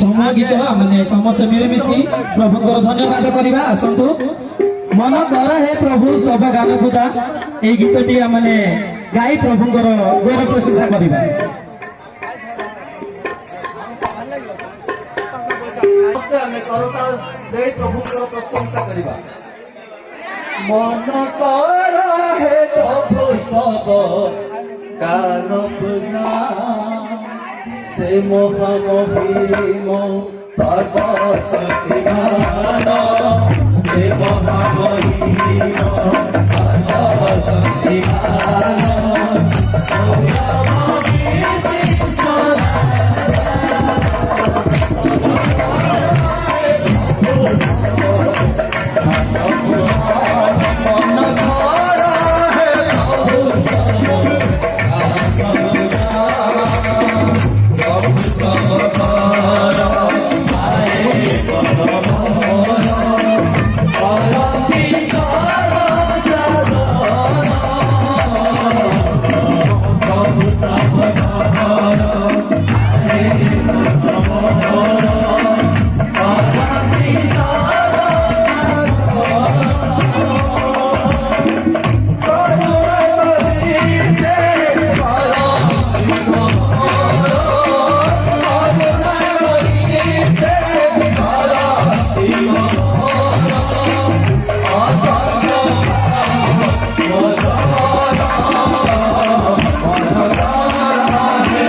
समय गीत मैंने समस्त मिलमिशी प्रभु धन्यवाद करवा आसतु मन कर हे प्रभु स्तव गान खुदा ये गीतटी मैंने गाई प्रभु गौर प्रशंसा करवा प्रभु प्रशंसा करवा मन कर हे प्रभु स्तव गान खुदा से महामहिम सर्वशक्तिमान से महामहिम सर्वशक्तिमान Oh